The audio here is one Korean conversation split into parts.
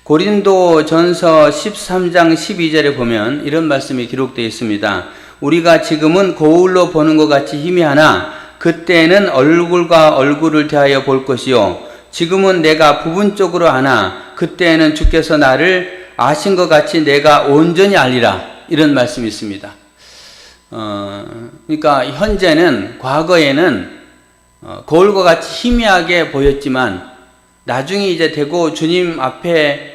고린도전서 13장 12절에 보면 이런 말씀이 기록되어 있습니다. 우리가 지금은 거울로 보는 것 같이 희미하나 그때는 얼굴과 얼굴을 대하여 볼 것이요 지금은 내가 부분적으로 아나 그때는 주께서 나를 아신 것 같이 내가 온전히 알리라. 이런 말씀이 있습니다. 그러니까 현재는, 과거에는 거울과 같이 희미하게 보였지만 나중에 이제 되고 주님 앞에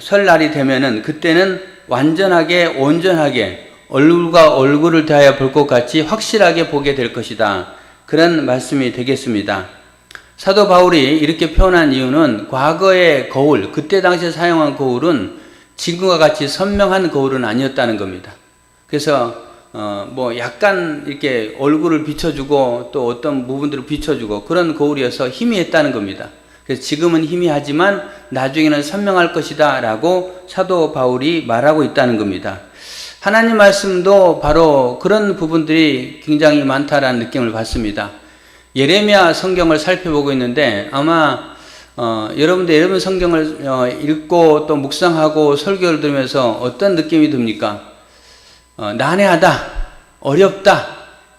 설 날이 되면은 그때는 완전하게 온전하게 얼굴과 얼굴을 대하여 볼 것 같이 확실하게 보게 될 것이다. 그런 말씀이 되겠습니다. 사도 바울이 이렇게 표현한 이유는 과거의 거울, 그때 당시에 사용한 거울은 지금과 같이 선명한 거울은 아니었다는 겁니다. 그래서 약간 이렇게 얼굴을 비춰주고 또 어떤 부분들을 비춰주고 그런 거울이어서 희미했다는 겁니다. 그래서 지금은 희미하지만 나중에는 선명할 것이다 라고 사도 바울이 말하고 있다는 겁니다. 하나님 말씀도 바로 그런 부분들이 굉장히 많다라는 느낌을 받습니다. 예레미야 성경을 살펴보고 있는데 아마 여러분들 예레미야 성경을 읽고 또 묵상하고 설교를 들으면서 어떤 느낌이 듭니까? 난해하다, 어렵다,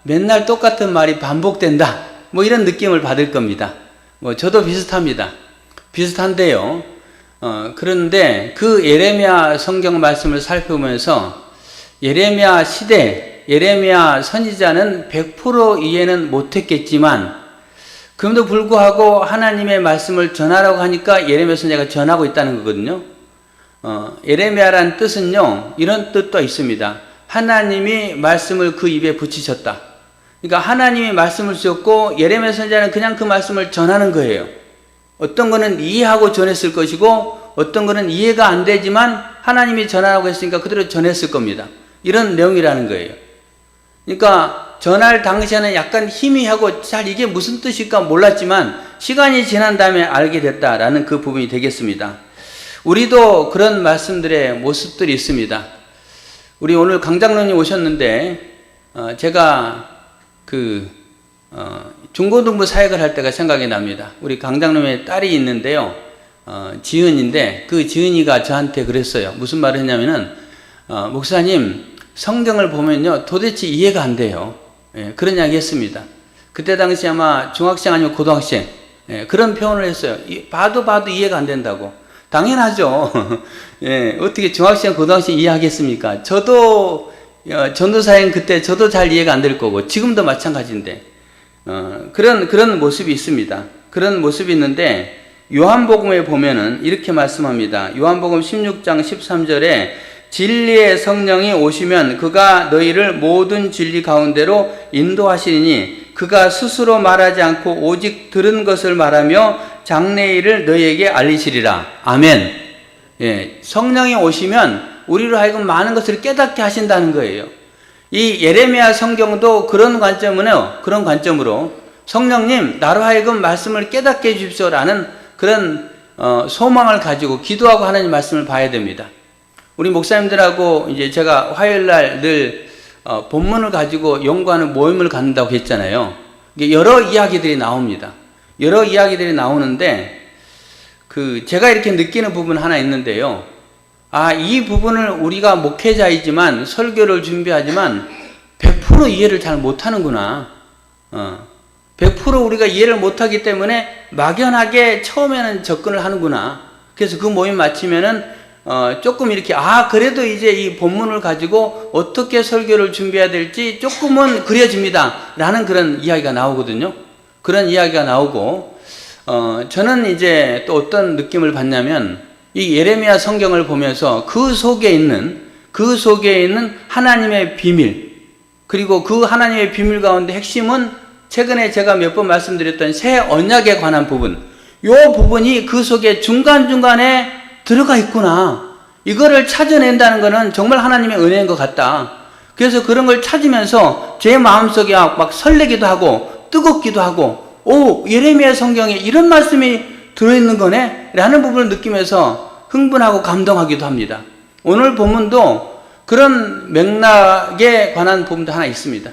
맨날 똑같은 말이 반복된다, 이런 느낌을 받을 겁니다. 저도 비슷합니다. 비슷한데요. 그런데 그 예레미야 성경 말씀을 살펴보면서 예레미야 시대, 예레미야 선지자는 100% 이해는 못했겠지만 그럼에도 불구하고 하나님의 말씀을 전하라고 하니까 예레미야 선지자가 전하고 있다는 거거든요. 예레미야란 뜻은요, 이런 뜻도 있습니다. 하나님이 말씀을 그 입에 붙이셨다. 그러니까 하나님이 말씀을 주셨고 예레미야 선지자는 그냥 그 말씀을 전하는 거예요. 어떤 거는 이해하고 전했을 것이고 어떤 거는 이해가 안 되지만 하나님이 전하라고 했으니까 그대로 전했을 겁니다. 이런 내용이라는 거예요. 그러니까 전할 당시에는 약간 희미하고 잘 이게 무슨 뜻일까 몰랐지만 시간이 지난 다음에 알게 됐다라는 그 부분이 되겠습니다. 우리도 그런 말씀들의 모습들이 있습니다. 우리 오늘 강장로님 오셨는데 제가 중고등부 사역을 할 때가 생각이 납니다. 우리 강장로님의 딸이 있는데요. 지은인데 그 지은이가 저한테 그랬어요. 무슨 말을 했냐면은 목사님 성경을 보면요 도대체 이해가 안 돼요. 그런 이야기 했습니다. 그때 당시 아마 중학생 아니면 고등학생 그런 표현을 했어요. 봐도 이해가 안 된다고. 당연하죠. 어떻게 중학생 고등학생 이해하겠습니까? 저도 전도사행 그때 저도 잘 이해가 안 될 거고 지금도 마찬가지인데 그런 모습이 있습니다. 그런 모습이 있는데 요한복음에 보면은 이렇게 말씀합니다. 요한복음 16장 13절에 진리의 성령이 오시면 그가 너희를 모든 진리 가운데로 인도하시리니 그가 스스로 말하지 않고 오직 들은 것을 말하며 장래일을 너희에게 알리시리라. 아멘. 성령이 오시면 우리로 하여금 많은 것을 깨닫게 하신다는 거예요. 이 예레미야 성경도 그런 관점으로 성령님 나로 하여금 말씀을 깨닫게 해주십시오라는 그런 소망을 가지고 기도하고 하나님 말씀을 봐야 됩니다. 우리 목사님들하고 이제 제가 화요일날 늘 본문을 가지고 연구하는 모임을 갖는다고 했잖아요. 여러 이야기들이 나옵니다. 여러 이야기들이 나오는데 제가 이렇게 느끼는 부분 하나 있는데요. 이 부분을 우리가 목회자이지만 설교를 준비하지만 100% 이해를 잘 못하는구나. 100% 우리가 이해를 못하기 때문에 막연하게 처음에는 접근을 하는구나. 그래서 그 모임 마치면은 조금 이렇게 그래도 이제 이 본문을 가지고 어떻게 설교를 준비해야 될지 조금은 그려집니다 라는 그런 이야기가 나오거든요. 그런 이야기가 나오고 저는 이제 또 어떤 느낌을 받냐면 이 예레미야 성경을 보면서 그 속에 있는 하나님의 비밀, 그리고 그 하나님의 비밀 가운데 핵심은 최근에 제가 몇 번 말씀드렸던 새 언약에 관한 부분, 요 부분이 그 속에 중간중간에 들어가 있구나. 이거를 찾아낸다는 것은 정말 하나님의 은혜인 것 같다. 그래서 그런 걸 찾으면서 제 마음속에 막 설레기도 하고 뜨겁기도 하고 예레미야 성경에 이런 말씀이 들어있는 거네 라는 부분을 느끼면서 흥분하고 감동하기도 합니다. 오늘 본문도 그런 맥락에 관한 부분도 하나 있습니다.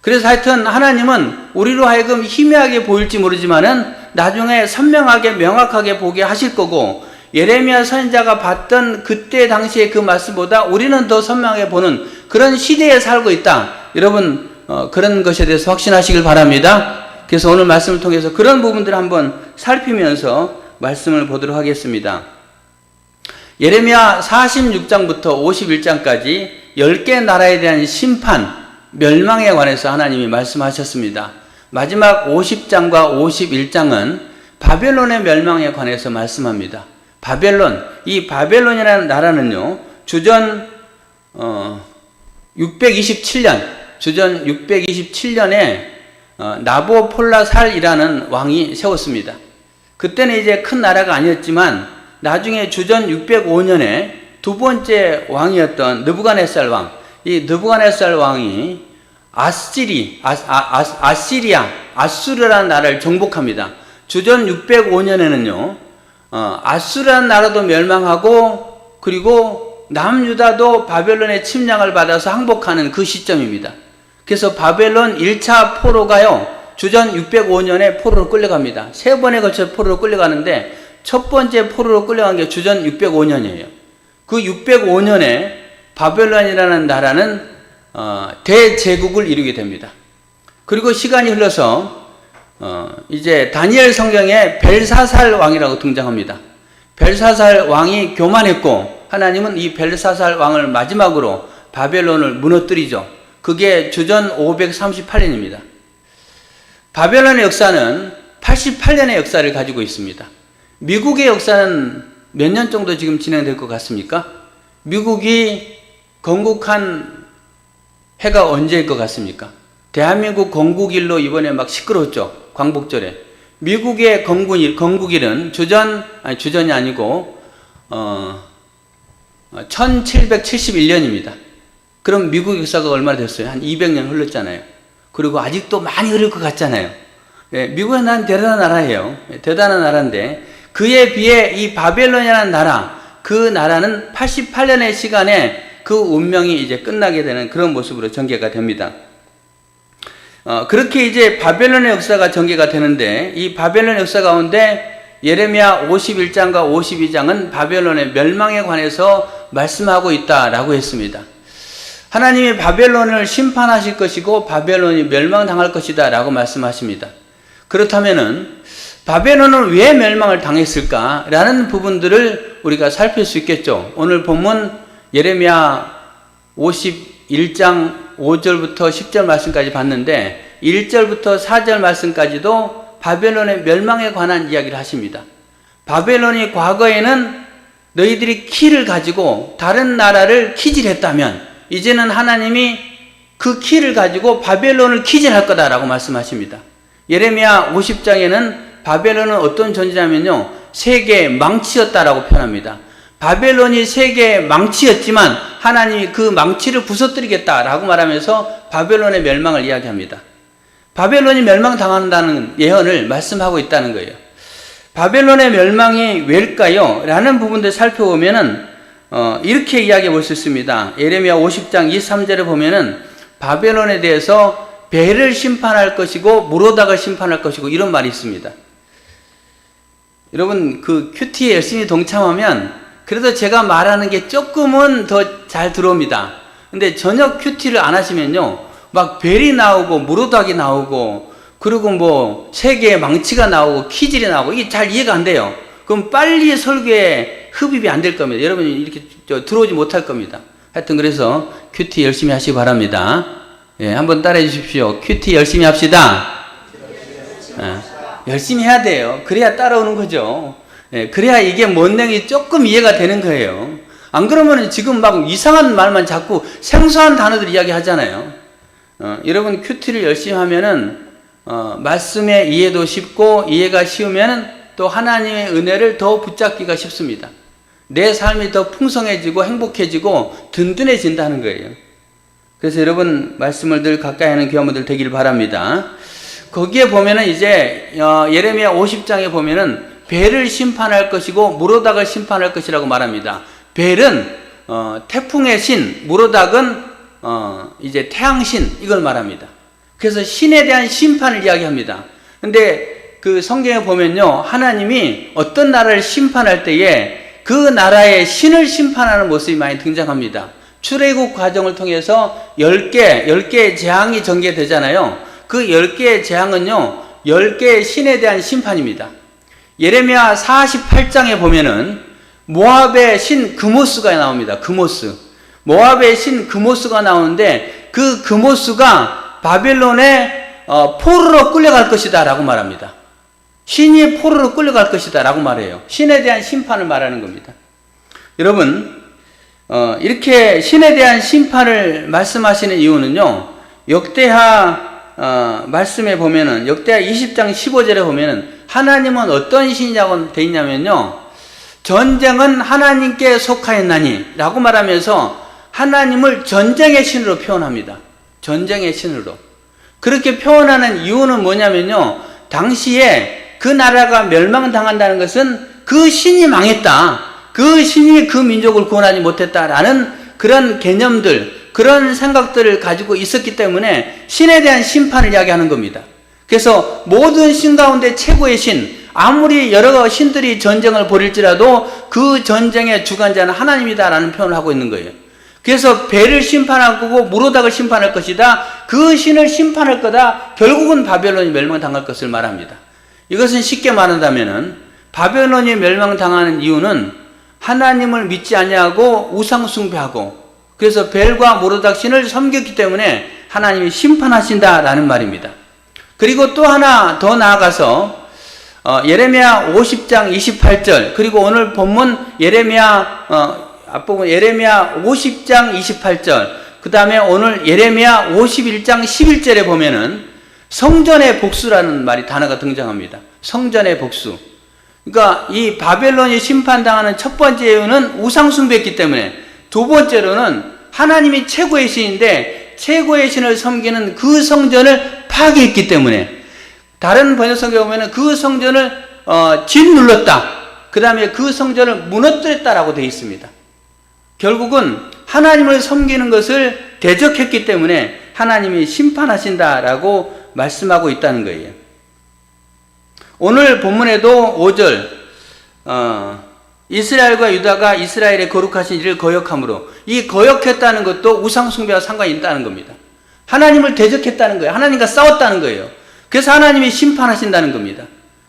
그래서 하여튼 하나님은 우리로 하여금 희미하게 보일지 모르지만은 나중에 선명하게 명확하게 보게 하실 거고 예레미야 선지자가 봤던 그때 당시의 그 말씀보다 우리는 더 선명하게 보는 그런 시대에 살고 있다. 여러분 그런 것에 대해서 확신하시길 바랍니다. 그래서 오늘 말씀을 통해서 그런 부분들을 한번 살피면서 말씀을 보도록 하겠습니다. 예레미야 46장부터 51장까지 10개 나라에 대한 심판, 멸망에 관해서 하나님이 말씀하셨습니다. 마지막 50장과 51장은 바벨론의 멸망에 관해서 말씀합니다. 바벨론, 이 바벨론이라는 나라는요, 주전 627년에 나보폴라살이라는 왕이 세웠습니다. 그때는 이제 큰 나라가 아니었지만 나중에 주전 605년에 두 번째 왕이었던 느부갓네살 왕, 이 느부갓네살 왕이 아수르라는 나라를 정복합니다. 주전 605년에는요, 아수르라는 나라도 멸망하고 그리고 남유다도 바벨론의 침략을 받아서 항복하는 그 시점입니다. 그래서 바벨론 1차 포로가요, 주전 605년에 포로로 끌려갑니다. 세 번에 걸쳐 포로로 끌려가는데 첫 번째 포로로 끌려간 게 주전 605년이에요. 그 605년에 바벨론이라는 나라는 대제국을 이루게 됩니다. 그리고 시간이 흘러서 이제 다니엘 성경에 벨사살 왕이라고 등장합니다. 벨사살 왕이 교만했고 하나님은 이 벨사살 왕을 마지막으로 바벨론을 무너뜨리죠. 그게 주전 538년입니다. 바벨론의 역사는 88년의 역사를 가지고 있습니다. 미국의 역사는 몇 년 정도 지금 진행될 것 같습니까? 미국이 건국한 해가 언제일 것 같습니까? 대한민국 건국일로 이번에 막 시끄러웠죠. 광복절에. 미국의 건국일은 주전이 아니고 1771년입니다. 그럼 미국 역사가 얼마나 됐어요? 한 200년 흘렀잖아요. 그리고 아직도 많이 흐를 것 같잖아요. 예, 미국은 난 대단한 나라예요. 대단한 나라인데 그에 비해 이 바벨론이라는 나라, 그 나라는 88년의 시간에 그 운명이 이제 끝나게 되는 그런 모습으로 전개가 됩니다. 그렇게 이제 바벨론의 역사가 전개가 되는데 이 바벨론 역사 가운데 예레미야 51장과 52장은 바벨론의 멸망에 관해서 말씀하고 있다라고 했습니다. 하나님이 바벨론을 심판하실 것이고 바벨론이 멸망당할 것이다 라고 말씀하십니다. 그렇다면은 바벨론은 왜 멸망을 당했을까? 라는 부분들을 우리가 살필 수 있겠죠. 오늘 본문 예레미야 51장 5절부터 10절 말씀까지 봤는데 1절부터 4절 말씀까지도 바벨론의 멸망에 관한 이야기를 하십니다. 바벨론이 과거에는 너희들이 키를 가지고 다른 나라를 키질했다면 이제는 하나님이 그 키를 가지고 바벨론을 키질할 거다라고 말씀하십니다. 예레미야 50장에는 바벨론은 어떤 존재냐면요, 세계의 망치였다라고 표현합니다. 바벨론이 세계의 망치였지만 하나님이 그 망치를 부서뜨리겠다라고 말하면서 바벨론의 멸망을 이야기합니다. 바벨론이 멸망당한다는 예언을 말씀하고 있다는 거예요. 바벨론의 멸망이 왜일까요? 라는 부분들 살펴보면은 이렇게 이야기해 볼 수 있습니다. 예레미야 50장 23절에 보면은 바벨론에 대해서 벨을 심판할 것이고 무로닥을 심판할 것이고 이런 말이 있습니다. 여러분 그 큐티에 열심히 동참하면 그래도 제가 말하는 게 조금은 더 잘 들어옵니다. 근데 전혀 큐티를 안 하시면요, 막 벨이 나오고 무로닥이 나오고 그리고 뭐 세계의 망치가 나오고 키질이 나오고 이게 잘 이해가 안 돼요. 그럼 빨리 설교에 흡입이 안 될 겁니다. 여러분이 이렇게 들어오지 못할 겁니다. 하여튼 그래서 큐티 열심히 하시기 바랍니다. 예, 한번 따라해 주십시오. 큐티 열심히 합시다. 열심히 해야 돼요. 그래야 따라오는 거죠. 예, 그래야 이게 뭔 내용이 조금 이해가 되는 거예요. 안 그러면 지금 막 이상한 말만 자꾸 생소한 단어들 이야기 하잖아요. 여러분 큐티를 열심히 하면은 말씀의 이해도 쉽고 이해가 쉬우면은 또 하나님의 은혜를 더 붙잡기가 쉽습니다. 내 삶이 더 풍성해지고 행복해지고 든든해진다는 거예요. 그래서 여러분 말씀을 늘 가까이 하는 교우들 되길 바랍니다. 거기에 보면은 이제 예레미야 50장에 보면은 벨을 심판할 것이고 무로닥을 심판할 것이라고 말합니다. 벨은 태풍의 신, 무로닥은 이제 태양신 이걸 말합니다. 그래서 신에 대한 심판을 이야기합니다. 근데 그 성경에 보면요, 하나님이 어떤 나라를 심판할 때에 그 나라의 신을 심판하는 모습이 많이 등장합니다. 출애굽 과정을 통해서 10개의 재앙이 전개되잖아요. 그 10개의 재앙은요, 10개의 신에 대한 심판입니다. 예레미야 48장에 보면은 모압의 신 그모스가 나옵니다. 그모스. 모압의 신 그모스가 나오는데 그 그모스가 바벨론에 포로로 끌려갈 것이다 라고 말합니다. 신이 포로로 끌려갈 것이다 라고 말해요. 신에 대한 심판을 말하는 겁니다. 여러분, 이렇게 신에 대한 심판을 말씀하시는 이유는요, 역대하 말씀에 보면은, 역대하 20장 15절에 보면은 하나님은 어떤 신이라고 되어 있냐면요, 전쟁은 하나님께 속하였나니 라고 말하면서 하나님을 전쟁의 신으로 표현합니다. 전쟁의 신으로. 그렇게 표현하는 이유는 뭐냐면요, 당시에 그 나라가 멸망당한다는 것은 그 신이 망했다, 그 신이 그 민족을 구원하지 못했다라는 그런 개념들, 그런 생각들을 가지고 있었기 때문에 신에 대한 심판을 이야기하는 겁니다. 그래서 모든 신 가운데 최고의 신, 아무리 여러 신들이 전쟁을 벌일지라도 그 전쟁의 주관자는 하나님이다라는 표현을 하고 있는 거예요. 그래서 벨을 심판할 거고 무로닥을 심판할 것이다, 그 신을 심판할 거다, 결국은 바벨론이 멸망당할 것을 말합니다. 이것은 쉽게 말한다면은 바벨론이 멸망당하는 이유는 하나님을 믿지 아니하고 우상 숭배하고, 그래서 벨과 모르닥 신을 섬겼기 때문에 하나님이 심판하신다라는 말입니다. 그리고 또 하나 더 나아가서 예레미야 50장 28절, 그리고 오늘 본문 앞부분 예레미야 50장 28절, 그 다음에 오늘 예레미야 51장 11절에 보면은 성전의 복수라는 단어가 등장합니다. 성전의 복수. 그러니까 이 바벨론이 심판당하는 첫 번째 이유는 우상숭배했기 때문에, 두 번째로는 하나님이 최고의 신인데 최고의 신을 섬기는 그 성전을 파괴했기 때문에, 다른 번역 성경에 보면 그 성전을 짓눌렀다, 그 다음에 그 성전을 무너뜨렸다라고 되어 있습니다. 결국은 하나님을 섬기는 것을 대적했기 때문에 하나님이 심판하신다라고 말씀하고 있다는 거예요. 오늘 본문에도 5절, 이스라엘과 유다가 이스라엘의 거룩하신 이를 거역함으로, 이 거역했다는 것도 우상숭배와 상관이 있다는 겁니다. 하나님을 대적했다는 거예요. 하나님과 싸웠다는 거예요. 그래서 하나님이 심판하신다는 겁니다.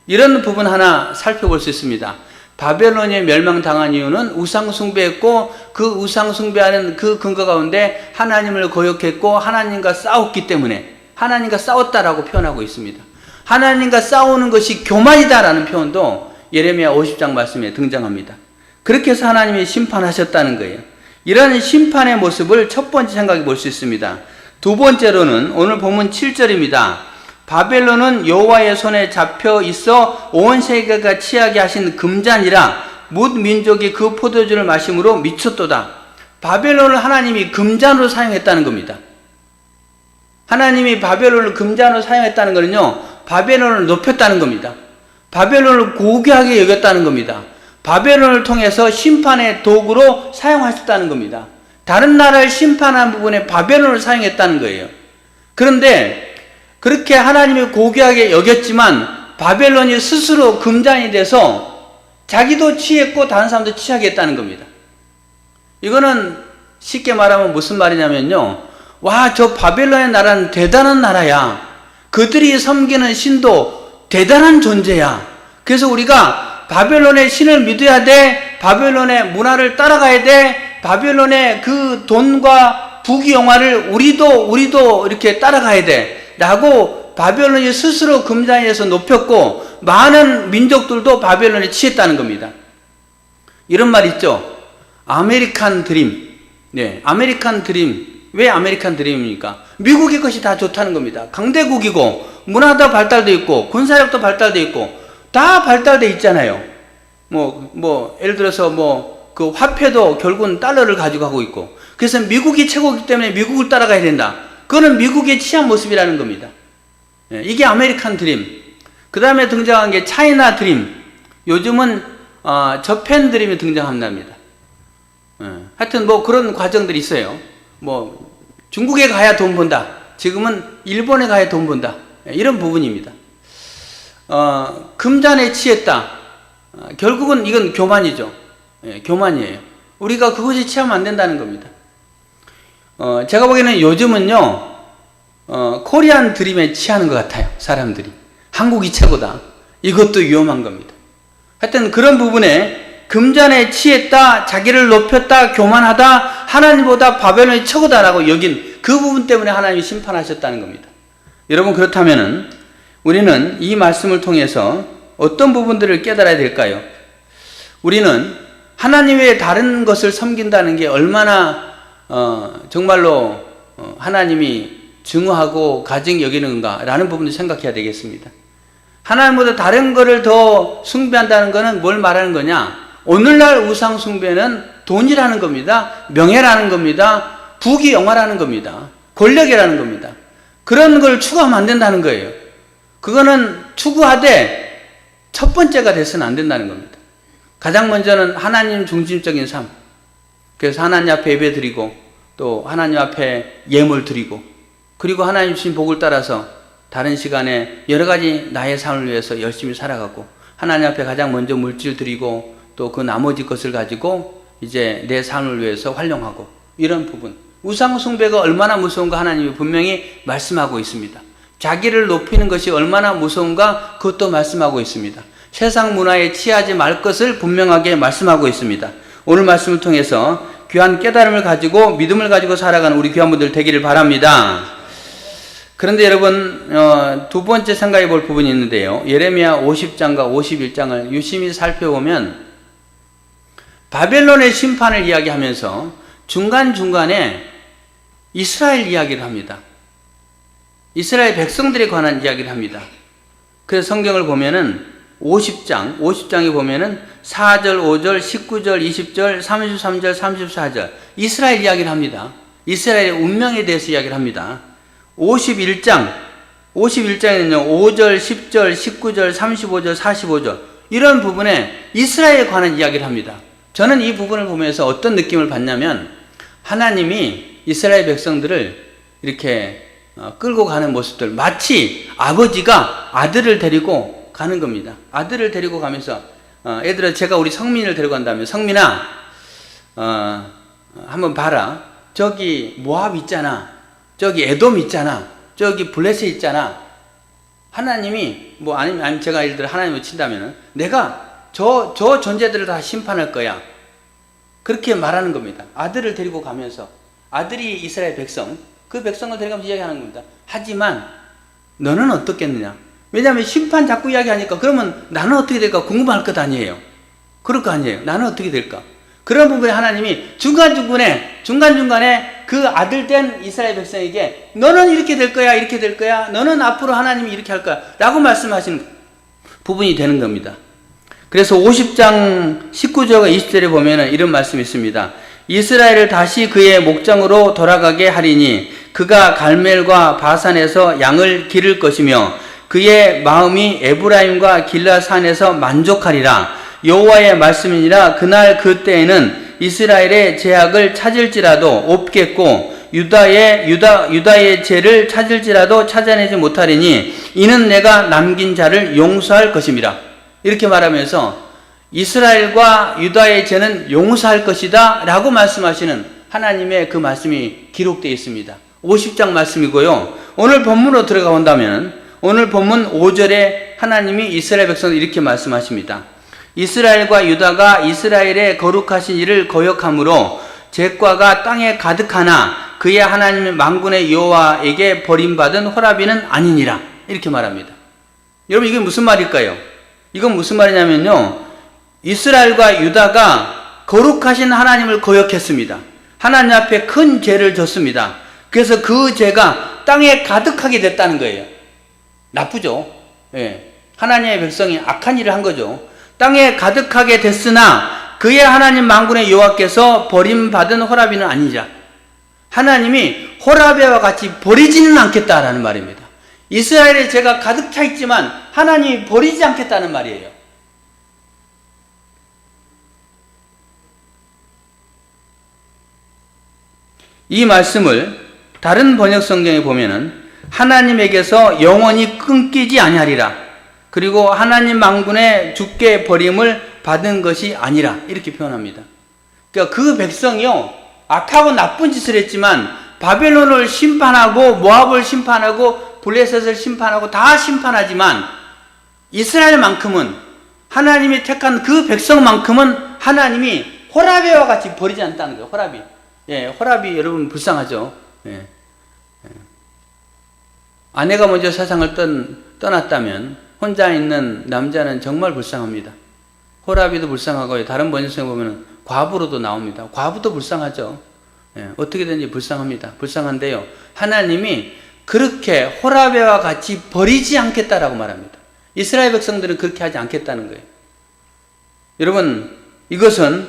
이런 부분 하나 살펴볼 수 있습니다. 바벨론이 멸망당한 이유는 우상숭배했고, 그 우상숭배하는 그 근거 가운데 하나님을 거역했고 하나님과 싸웠기 때문에 하나님과 싸웠다라고 표현하고 있습니다. 하나님과 싸우는 것이 교만이다라는 표현도 예레미야 50장 말씀에 등장합니다. 그렇게 해서 하나님이 심판하셨다는 거예요. 이런 심판의 모습을 첫 번째 생각해 볼 수 있습니다. 두 번째로는 오늘 본문 7절입니다. 바벨론은 여호와의 손에 잡혀 있어 온 세계가 취하게 하신 금잔이라 뭇 민족이 그 포도주를 마심으로 미쳤도다. 바벨론을 하나님이 금잔으로 사용했다는 겁니다. 하나님이 바벨론을 금잔으로 사용했다는 것은요, 바벨론을 높였다는 겁니다. 바벨론을 고귀하게 여겼다는 겁니다. 바벨론을 통해서 심판의 도구로 사용하셨다는 겁니다. 다른 나라를 심판한 부분에 바벨론을 사용했다는 거예요. 그런데 그렇게 하나님이 고귀하게 여겼지만 바벨론이 스스로 금잔이 돼서 자기도 취했고 다른 사람도 취하게 했다는 겁니다. 이거는 쉽게 말하면 무슨 말이냐면요, 와, 저 바벨론의 나라는 대단한 나라야. 그들이 섬기는 신도 대단한 존재야. 그래서 우리가 바벨론의 신을 믿어야 돼. 바벨론의 문화를 따라가야 돼. 바벨론의 그 돈과 부귀영화를 우리도 이렇게 따라가야 돼. 라고 바벨론이 스스로 금잔에서 높였고, 많은 민족들도 바벨론에 취했다는 겁니다. 이런 말 있죠. 아메리칸 드림. 네, 아메리칸 드림. 왜 아메리칸 드림입니까? 미국의 것이 다 좋다는 겁니다. 강대국이고 문화도 발달되어 있고 군사력도 발달되어 있고 다 발달되어 있잖아요. 예를 들어서 그 화폐도 결국은 달러를 가지고 가고 있고, 그래서 미국이 최고이기 때문에 미국을 따라가야 된다. 그거는 미국의 취한 모습이라는 겁니다. 이게 아메리칸 드림. 그 다음에 등장한 게 차이나 드림. 요즘은 저펜 드림이 등장합니다. 하여튼 그런 과정들이 있어요. 중국에 가야 돈 번다. 지금은 일본에 가야 돈 번다. 이런 부분입니다. 금잔에 취했다. 결국은 이건 교만이죠. 예, 교만이에요. 우리가 그것이 취하면 안 된다는 겁니다. 제가 보기에는 요즘은요, 코리안 드림에 취하는 것 같아요. 사람들이. 한국이 최고다. 이것도 위험한 겁니다. 하여튼 그런 부분에 금잔에 취했다, 자기를 높였다, 교만하다, 하나님보다 바벨론이 최고다라고 여긴 그 부분 때문에 하나님이 심판하셨다는 겁니다. 여러분, 그렇다면은 우리는 이 말씀을 통해서 어떤 부분들을 깨달아야 될까요? 우리는 하나님 외에 다른 것을 섬긴다는 게 얼마나 정말로 하나님이 증오하고 가증히 여기는가라는 부분을 생각해야 되겠습니다. 하나님보다 다른 것을 더 숭배한다는 것은 뭘 말하는 거냐? 오늘날 우상 숭배는 돈이라는 겁니다. 명예라는 겁니다. 부귀 영화라는 겁니다. 권력이라는 겁니다. 그런 걸 추구하면 안 된다는 거예요. 그거는 추구하되 첫 번째가 돼서는 안 된다는 겁니다. 가장 먼저는 하나님 중심적인 삶. 그래서 하나님 앞에 예배 드리고 또 하나님 앞에 예물 드리고 그리고 하나님 주신 복을 따라서 다른 시간에 여러 가지 나의 삶을 위해서 열심히 살아가고 하나님 앞에 가장 먼저 물질 드리고 또 그 나머지 것을 가지고 이제 내 삶을 위해서 활용하고 이런 부분. 우상 숭배가 얼마나 무서운가 하나님이 분명히 말씀하고 있습니다. 자기를 높이는 것이 얼마나 무서운가 그것도 말씀하고 있습니다. 세상 문화에 취하지 말 것을 분명하게 말씀하고 있습니다. 오늘 말씀을 통해서 귀한 깨달음을 가지고 믿음을 가지고 살아가는 우리 귀한 분들 되기를 바랍니다. 그런데 여러분, 두 번째 생각해 볼 부분이 있는데요. 예레미야 50장과 51장을 유심히 살펴보면 바벨론의 심판을 이야기하면서 중간중간에 이스라엘 이야기를 합니다. 이스라엘 백성들에 관한 이야기를 합니다. 그래서 성경을 보면은 50장에 보면은 4절, 5절, 19절, 20절, 33절, 34절 이스라엘 이야기를 합니다. 이스라엘의 운명에 대해서 이야기를 합니다. 51장에는요 5절, 10절, 19절, 35절, 45절 이런 부분에 이스라엘에 관한 이야기를 합니다. 저는 이 부분을 보면서 어떤 느낌을 받냐면 하나님이 이스라엘 백성들을 이렇게 끌고 가는 모습들 마치 아버지가 아들을 데리고 가는 겁니다. 아들을 데리고 가면서 얘들아 제가 우리 성민을 데리고 간다면 성민아 한번 봐라. 저기 모압 있잖아. 저기 에돔 있잖아. 저기 블레셋 있잖아. 하나님이 아니면 제가 예를 들어 하나님을 친다면은 내가 저 존재들을 다 심판할 거야. 그렇게 말하는 겁니다. 아들을 데리고 가면서 아들이 이스라엘 백성 그 백성을 데려가면서 이야기하는 겁니다. 하지만 너는 어떻겠느냐? 왜냐하면 심판 자꾸 이야기하니까 그러면 나는 어떻게 될까 궁금할 것 아니에요. 그럴 거 아니에요. 나는 어떻게 될까? 그런 부분에 하나님이 중간중간에 그 아들된 이스라엘 백성에게 너는 이렇게 될 거야 이렇게 될 거야 너는 앞으로 하나님이 이렇게 할 거야 라고 말씀하시는 부분이 되는 겁니다. 그래서 50장 19절과 20절에 보면 이런 말씀이 있습니다. 이스라엘을 다시 그의 목장으로 돌아가게 하리니 그가 갈멜과 바산에서 양을 기를 것이며 그의 마음이 에브라임과 길라산에서 만족하리라. 여호와의 말씀이니라. 그날 그때에는 이스라엘의 죄악을 찾을지라도 없겠고 유다의 죄를 찾을지라도 찾아내지 못하리니 이는 내가 남긴 자를 용서할 것임이라. 이렇게 말하면서 이스라엘과 유다의 죄는 용서할 것이다 라고 말씀하시는 하나님의 그 말씀이 기록되어 있습니다. 50장 말씀이고요. 오늘 본문으로 들어가 본다면 오늘 본문 5절에 하나님이 이스라엘 백성을 이렇게 말씀하십니다. 이스라엘과 유다가 이스라엘의 거룩하신 일을 거역함으로 죄과가 땅에 가득하나 그의 하나님 만군의 여호와에게 버림받은 호라비는 아니니라. 이렇게 말합니다. 여러분 이게 무슨 말일까요? 이건 무슨 말이냐면요. 이스라엘과 유다가 거룩하신 하나님을 거역했습니다. 하나님 앞에 큰 죄를 졌습니다. 그래서 그 죄가 땅에 가득하게 됐다는 거예요. 나쁘죠? 예. 하나님의 백성이 악한 일을 한 거죠. 땅에 가득하게 됐으나 그의 하나님 만군의 여호와께서 버림받은 호라비는 아니자. 하나님이 호라비와 같이 버리지는 않겠다라는 말입니다. 이스라엘의 죄가 가득 차 있지만 하나님이 버리지 않겠다는 말이에요. 이 말씀을 다른 번역 성경에 보면은 하나님에게서 영원히 끊기지 아니하리라. 그리고 하나님 만군의 주께 버림을 받은 것이 아니라 이렇게 표현합니다. 그러니까 그 백성이요 악하고 나쁜 짓을 했지만 바벨론을 심판하고 모압을 심판하고 블레셋을 심판하고 다 심판하지만 이스라엘만큼은 하나님이 택한 그 백성만큼은 하나님이 호라비와 같이 버리지 않다는 거예요. 호라비. 예, 호라비 여러분 불쌍하죠. 예. 아내가 먼저 세상을 떠났다면 혼자 있는 남자는 정말 불쌍합니다. 호라비도 불쌍하고요. 다른 번역성에 보면 과부로도 나옵니다. 과부도 불쌍하죠. 예, 어떻게든지 불쌍합니다. 불쌍한데요. 하나님이 그렇게 호라비와 같이 버리지 않겠다라고 말합니다. 이스라엘 백성들은 그렇게 하지 않겠다는 거예요. 여러분, 이것은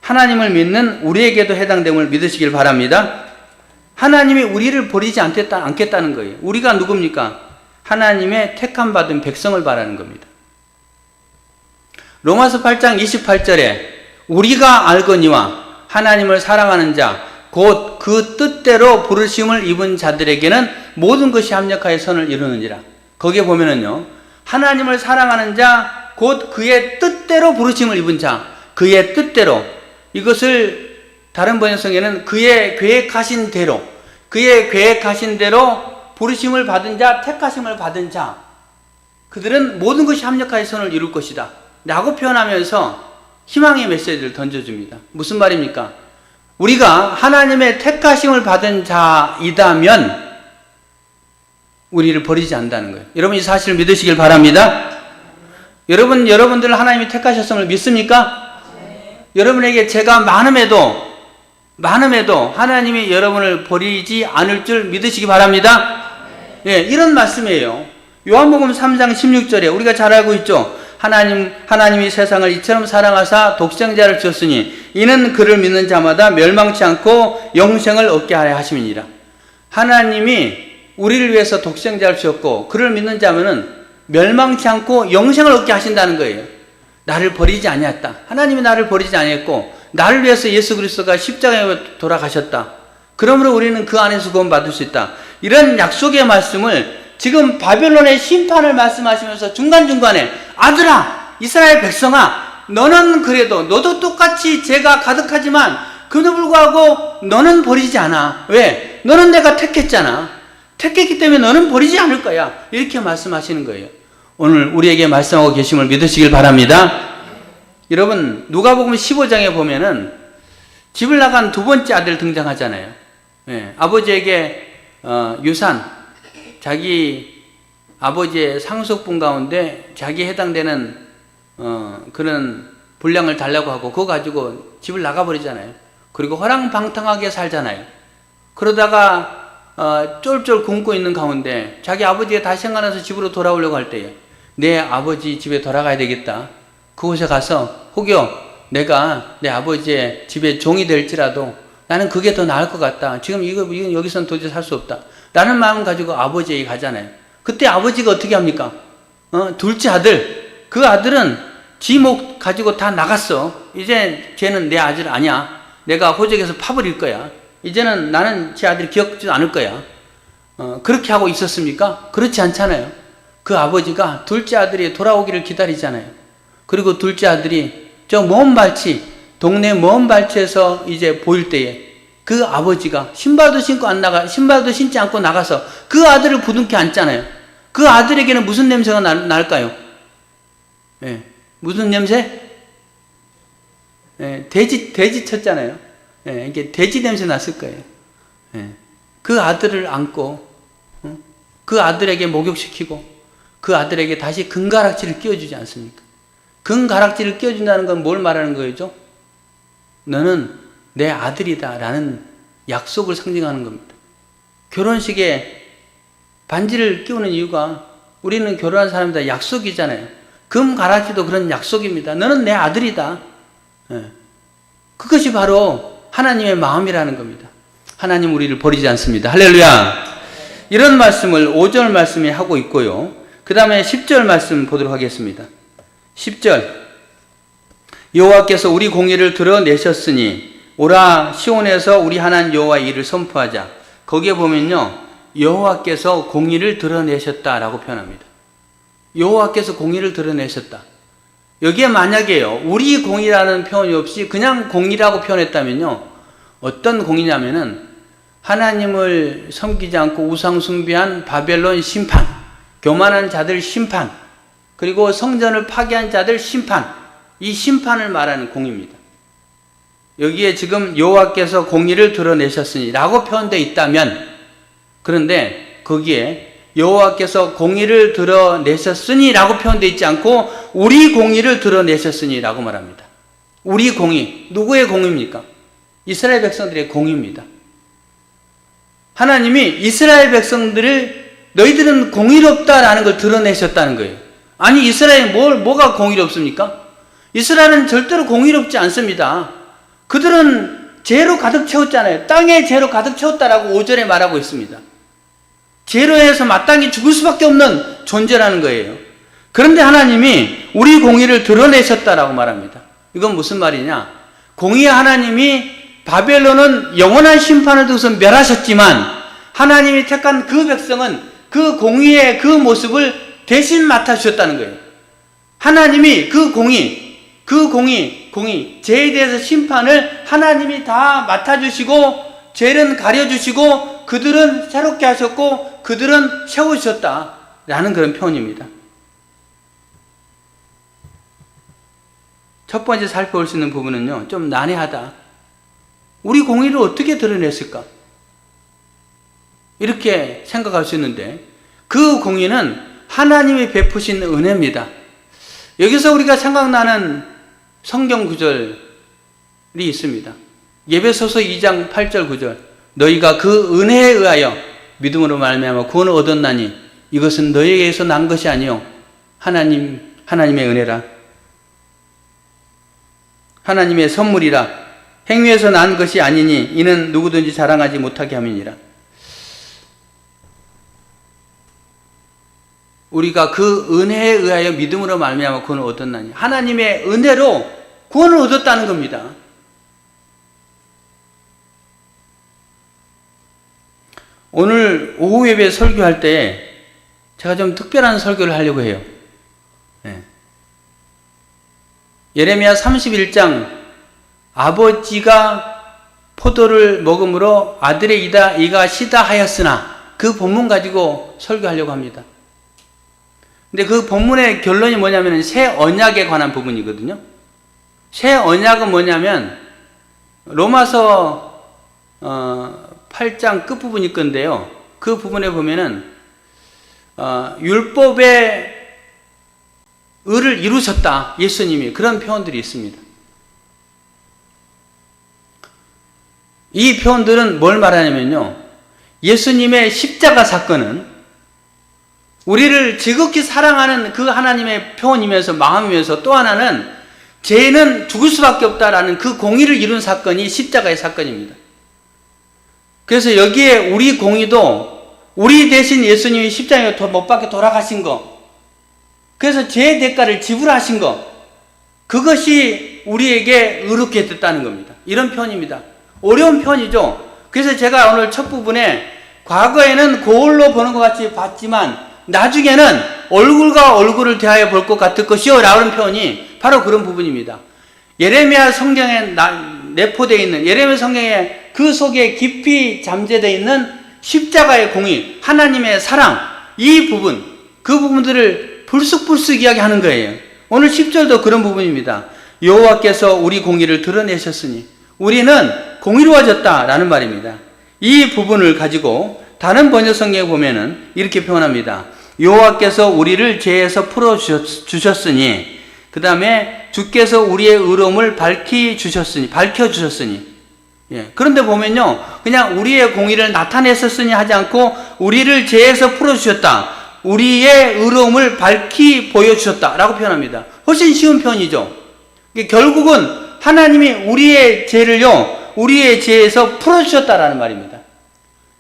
하나님을 믿는 우리에게도 해당됨을 믿으시길 바랍니다. 하나님이 우리를 버리지 않겠다는 거예요. 우리가 누굽니까? 하나님의 택함 받은 백성을 말하는 겁니다. 로마서 8장 28절에 우리가 알거니와 하나님을 사랑하는 자 곧 그 뜻대로 부르심을 입은 자들에게는 모든 것이 합력하여 선을 이루느니라. 거기에 보면은요, 하나님을 사랑하는 자 곧 그의 뜻대로 부르심을 입은 자, 그의 뜻대로, 이것을 다른 번역성에는 그의 계획하신 대로, 그의 계획하신 대로 부르심을 받은 자, 택하심을 받은 자, 그들은 모든 것이 합력하여 선을 이룰 것이다 라고 표현하면서 희망의 메시지를 던져줍니다. 무슨 말입니까? 우리가 하나님의 택하심을 받은 자이다면 우리를 버리지 않는다는 거예요. 여러분 이 사실을 믿으시길 바랍니다. 여러분들 하나님이 택하셨음을 믿습니까? 네. 여러분에게 죄가 많음에도 하나님이 여러분을 버리지 않을 줄 믿으시기 바랍니다. 네. 예, 이런 말씀이에요. 요한복음 3장 16절에 우리가 잘 알고 있죠. 하나님이 세상을 이처럼 사랑하사 독생자를 주셨으니 이는 그를 믿는 자마다 멸망치 않고 영생을 얻게 하려 하심이니라. 하나님이 우리를 위해서 독생자를 주셨고 그를 믿는 자면은 멸망치 않고 영생을 얻게 하신다는 거예요. 나를 버리지 아니했다. 하나님이 나를 버리지 아니했고 나를 위해서 예수 그리스도가 십자가에 돌아가셨다. 그러므로 우리는 그 안에서 구원받을 수 있다. 이런 약속의 말씀을 지금 바벨론의 심판을 말씀하시면서 중간중간에 아들아, 이스라엘 백성아, 너는 그래도 너도 똑같이 죄가 가득하지만 그럼에도 불구하고 너는 버리지 않아. 왜? 너는 내가 택했잖아. 택했기 때문에 너는 버리지 않을 거야. 이렇게 말씀하시는 거예요. 오늘 우리에게 말씀하고 계심을 믿으시길 바랍니다. 여러분 누가복음 15장에 보면은 집을 나간 두 번째 아들 등장하잖아요. 네, 아버지에게 유산, 자기 아버지의 상속분 가운데 자기에 해당되는 그런 분량을 달라고 하고 그거 가지고 집을 나가버리잖아요. 그리고 허랑방탕하게 살잖아요. 그러다가 쫄쫄 굶고 있는 가운데 자기 아버지가 다시 생각나서 집으로 돌아오려고 할 때에 내 아버지 집에 돌아가야 되겠다. 그곳에 가서 혹여 내가 내 아버지의 집에 종이 될지라도 나는 그게 더 나을 것 같다. 지금 이건 여기서는 도저히 살 수 없다. 라는 마음 가지고 아버지에게 가잖아요. 그때 아버지가 어떻게 합니까? 둘째 아들. 그 아들은 지 목 가지고 다 나갔어. 이제 쟤는 내 아들 아니야. 내가 호적에서 파버릴 거야. 이제는 나는 제 아들이 기억지도 않을 거야. 그렇게 하고 있었습니까? 그렇지 않잖아요. 그 아버지가 둘째 아들이 돌아오기를 기다리잖아요. 그리고 둘째 아들이 저 먼 발치, 동네 먼 발치에서 이제 보일 때에 그 아버지가 신발도 신지 않고 나가서 그 아들을 부둥켜 안잖아요. 그 아들에게는 무슨 냄새가 날까요? 예, 무슨 냄새? 예, 돼지 쳤잖아요. 예, 이게 돼지 냄새 났을 거예요. 예, 그 아들을 안고, 그 아들에게 목욕시키고, 그 아들에게 다시 금가락지를 끼워주지 않습니까? 금가락지를 끼워준다는 건 뭘 말하는 거죠? 너는 내 아들이다 라는 약속을 상징하는 겁니다. 결혼식에 반지를 끼우는 이유가 우리는 결혼한 사람들 약속이잖아요. 금가락지도 그런 약속입니다. 너는 내 아들이다. 네. 그것이 바로 하나님의 마음이라는 겁니다. 하나님 우리를 버리지 않습니다. 할렐루야. 이런 말씀을 5절 말씀에 하고 있고요. 그 다음에 10절 말씀 보도록 하겠습니다. 10절 여호와께서 우리 공의를 드러내셨으니 오라 시온에서 우리 하나님 여호와의 일을 선포하자. 거기에 보면요 여호와께서 공의를 드러내셨다라고 표현합니다. 여호와께서 공의를 드러내셨다. 여기에 만약에요, 우리 공의라는 표현이 없이 그냥 공의라고 표현했다면요, 어떤 공의냐면은 하나님을 섬기지 않고 우상 숭배한 바벨론 심판, 교만한 자들 심판, 그리고 성전을 파괴한 자들 심판, 이 심판을 말하는 공의입니다. 여기에 지금 여호와께서 공의를 드러내셨으니 라고 표현되어 있다면, 그런데 거기에 여호와께서 공의를 드러내셨으니 라고 표현되어 있지 않고 우리 공의를 드러내셨으니 라고 말합니다. 우리 공의, 누구의 공의입니까? 이스라엘 백성들의 공의입니다. 하나님이 이스라엘 백성들을 너희들은 공의롭다라는 걸 드러내셨다는 거예요. 아니, 이스라엘이 뭐가 공의롭습니까? 이스라엘은 절대로 공의롭지 않습니다. 그들은 죄로 가득 채웠잖아요. 땅에 죄로 가득 채웠다라고 5절에 말하고 있습니다. 죄로 해서 마땅히 죽을 수밖에 없는 존재라는 거예요. 그런데 하나님이 우리 공의를 드러내셨다라고 말합니다. 이건 무슨 말이냐? 공의의 하나님이 바벨론은 영원한 심판을 두고서 멸하셨지만 하나님이 택한 그 백성은 그 공의의 그 모습을 대신 맡아주셨다는 거예요. 하나님이 그 공의, 죄에 대해서 심판을 하나님이 다 맡아주시고 죄는 가려주시고 그들은 새롭게 하셨고 그들은 세우셨다라는 그런 표현입니다. 첫 번째 살펴볼 수 있는 부분은요, 좀 난해하다. 우리 공의를 어떻게 드러냈을까? 이렇게 생각할 수 있는데, 그 공의는 하나님이 베푸신 은혜입니다. 여기서 우리가 생각나는 성경 구절이 있습니다. 에베소서 2장 8절 9절. 너희가 그 은혜에 의하여 믿음으로 말미암아 구원을 얻었나니 이것은 너희에게서 난 것이 아니요 하나님의 은혜라. 하나님의 선물이라. 행위에서 난 것이 아니니 이는 누구든지 자랑하지 못하게 함이니라. 우리가 그 은혜에 의하여 믿음으로 말미암아 구원을 얻었나니 하나님의 은혜로 구원을 얻었다는 겁니다. 오늘 오후 예배 설교할 때 제가 좀 특별한 설교를 하려고 해요. 예레미야 31장 아버지가 포도를 먹음으로 아들의 이가 시다 하였으나 그 본문 가지고 설교하려고 합니다. 근데 그 본문의 결론이 뭐냐면 새 언약에 관한 부분이거든요. 새 언약은 뭐냐면 로마서 8장 끝부분일 건데요. 그 부분에 보면은 율법의 의를 이루셨다, 예수님이. 그런 표현들이 있습니다. 이 표현들은 뭘 말하냐면요, 예수님의 십자가 사건은 우리를 지극히 사랑하는 그 하나님의 표현이면서 마음이면서, 또 하나는 죄는 죽을 수밖에 없다라는 그 공의를 이룬 사건이 십자가의 사건입니다. 그래서 여기에 우리 공의도 우리 대신 예수님이 십자가에 못 박혀 돌아가신 거, 그래서 죄의 대가를 지불하신 것, 그것이 우리에게 의롭게 됐다는 겁니다. 이런 표현입니다. 어려운 표현이죠. 그래서 제가 오늘 첫 부분에 과거에는 거울로 보는 것 같이 봤지만 나중에는 얼굴과 얼굴을 대하여 볼 것 같을 것이요 라는 표현이 바로 그런 부분입니다. 예레미야 성경에 내포되어 있는, 예레미야 성경에 그 속에 깊이 잠재되어 있는 십자가의 공의, 하나님의 사랑, 이 부분, 그 부분들을 불쑥불쑥 이야기하는 거예요. 오늘 10절도 그런 부분입니다. 여호와께서 우리 공의를 드러내셨으니 우리는 공의로워졌다라는 말입니다. 이 부분을 가지고 다른 번역 성경에 보면은 이렇게 표현합니다. 여호와께서 우리를 죄에서 풀어주셨으니, 그 다음에 주께서 우리의 의로움을 밝혀주셨으니. 그런데 보면요, 그냥 우리의 공의를 나타냈었으니 하지 않고 우리를 죄에서 풀어주셨다, 우리의 의로움을 밝히 보여주셨다라고 표현합니다. 훨씬 쉬운 표현이죠. 결국은 하나님이 우리의 죄를요, 우리의 죄에서 풀어주셨다라는 말입니다.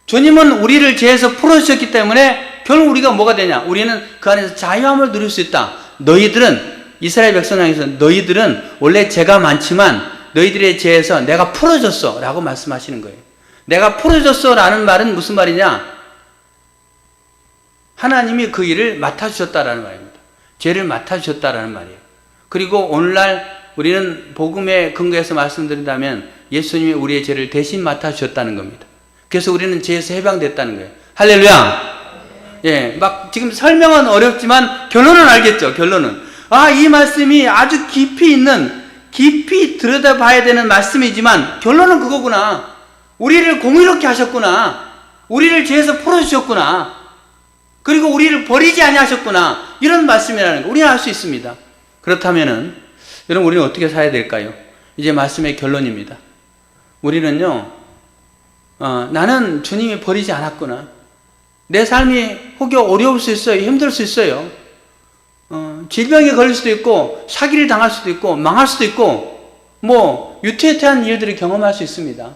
주님은 우리를 죄에서 풀어주셨기 때문에 결국 우리가 뭐가 되냐? 우리는 그 안에서 자유함을 누릴 수 있다. 너희들은, 이스라엘 백성 향해서 너희들은 원래 죄가 많지만 너희들의 죄에서 내가 풀어줬어 라고 말씀하시는 거예요. 내가 풀어줬어 라는 말은 무슨 말이냐? 하나님이 그 일을 맡아주셨다라는 말입니다. 죄를 맡아주셨다라는 말이에요. 그리고 오늘날 우리는 복음의 근거에서 말씀드린다면 예수님이 우리의 죄를 대신 맡아주셨다는 겁니다. 그래서 우리는 죄에서 해방됐다는 거예요. 할렐루야! 예, 막 지금 설명은 어렵지만 결론은 알겠죠, 결론은. 아, 이 말씀이 아주 깊이 들여다봐야 되는 말씀이지만 결론은 그거구나. 우리를 공의롭게 하셨구나. 우리를 죄에서 풀어주셨구나. 그리고 우리를 버리지 아니하셨구나. 이런 말씀이라는 거 우리는 알 수 있습니다. 그렇다면은 여러분 우리는 어떻게 살아야 될까요? 이제 말씀의 결론입니다. 우리는요, 나는 주님이 버리지 않았구나. 내 삶이 혹여 어려울 수 있어요. 힘들 수 있어요. 질병에 걸릴 수도 있고 사기를 당할 수도 있고 망할 수도 있고 뭐 유태유태한 일들을 경험할 수 있습니다.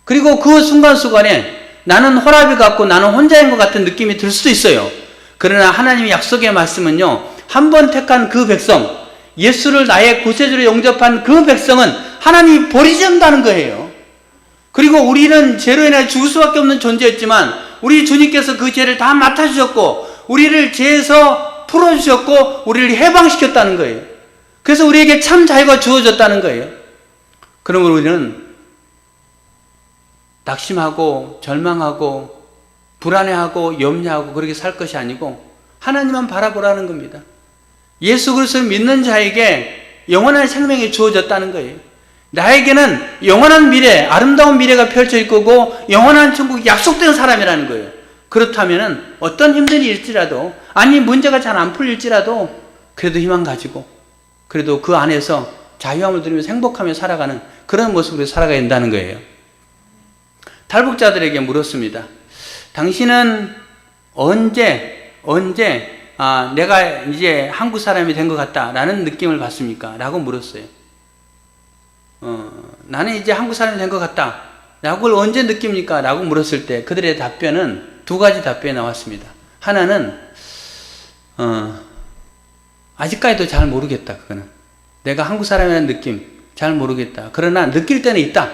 그리고 그 순간순간에 나는 홀압이 같고 나는 혼자인 것 같은 느낌이 들 수도 있어요. 그러나 하나님의 약속의 말씀은요, 한 번 택한 그 백성, 예수를 나의 구세주로 영접한 그 백성은 하나님이 버리지 않는다는 거예요. 그리고 우리는 죄로 인해 죽을 수밖에 없는 존재였지만 우리 주님께서 그 죄를 다 맡아주셨고 우리를 죄에서 풀어주셨고 우리를 해방시켰다는 거예요. 그래서 우리에게 참 자유가 주어졌다는 거예요. 그러므로 우리는 낙심하고 절망하고 불안해하고 염려하고 그렇게 살 것이 아니고 하나님만 바라보라는 겁니다. 예수 그리스도를 믿는 자에게 영원한 생명이 주어졌다는 거예요. 나에게는 영원한 미래, 아름다운 미래가 펼쳐질 거고 영원한 천국이 약속된 사람이라는 거예요. 그렇다면 어떤 힘든 일일지라도, 아니 문제가 잘 안 풀릴지라도 그래도 희망 가지고 그래도 그 안에서 자유함을 누리면서 행복하며 살아가는 그런 모습으로 살아가야 된다는 거예요. 탈북자들에게 물었습니다. 당신은 언제 내가 이제 한국 사람이 된 것 같다라는 느낌을 받습니까? 라고 물었어요. 나는 이제 한국 사람이 된 것 같다 라고 그걸 언제 느낍니까? 라고 물었을 때 그들의 답변은 두 가지 답변이 나왔습니다. 하나는 아직까지도 잘 모르겠다. 그거는 내가 한국 사람이라는 느낌 잘 모르겠다. 그러나 느낄 때는 있다.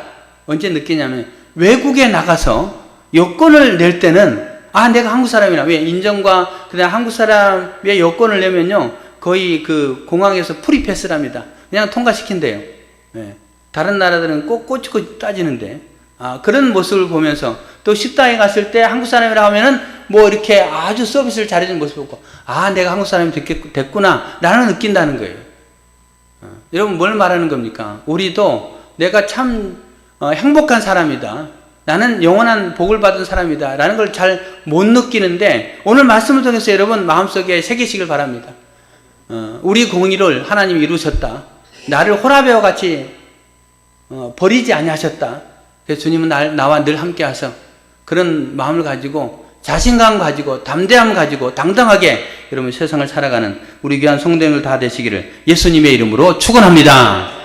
언제 느끼냐면 외국에 나가서 여권을 낼 때는 내가 한국 사람이라. 왜? 인정과 그다음 한국 사람의 여권을 내면요 거의 그 공항에서 프리패스랍니다. 그냥 통과시킨대요. 네. 다른 나라들은 꼭 꼬치꼬치 따지는데 그런 모습을 보면서 또 식당에 갔을 때 한국 사람이라 하면은 뭐 이렇게 아주 서비스를 잘해주는 모습을 보고 내가 한국 사람이 됐구나 라는 느낀다는 거예요. 여러분 뭘 말하는 겁니까? 우리도 내가 참 행복한 사람이다, 나는 영원한 복을 받은 사람이다 라는 걸 잘 못 느끼는데 오늘 말씀을 통해서 여러분 마음속에 새기시길 바랍니다. 우리 공의를 하나님이 이루셨다. 나를 호라베와 같이 버리지 아니하셨다. 그래서 주님은 나와 늘 함께 하셔. 그런 마음을 가지고 자신감 가지고 담대함 가지고 당당하게 여러분 세상을 살아가는 우리 귀한 성도님들 다 되시기를 예수님의 이름으로 축원합니다.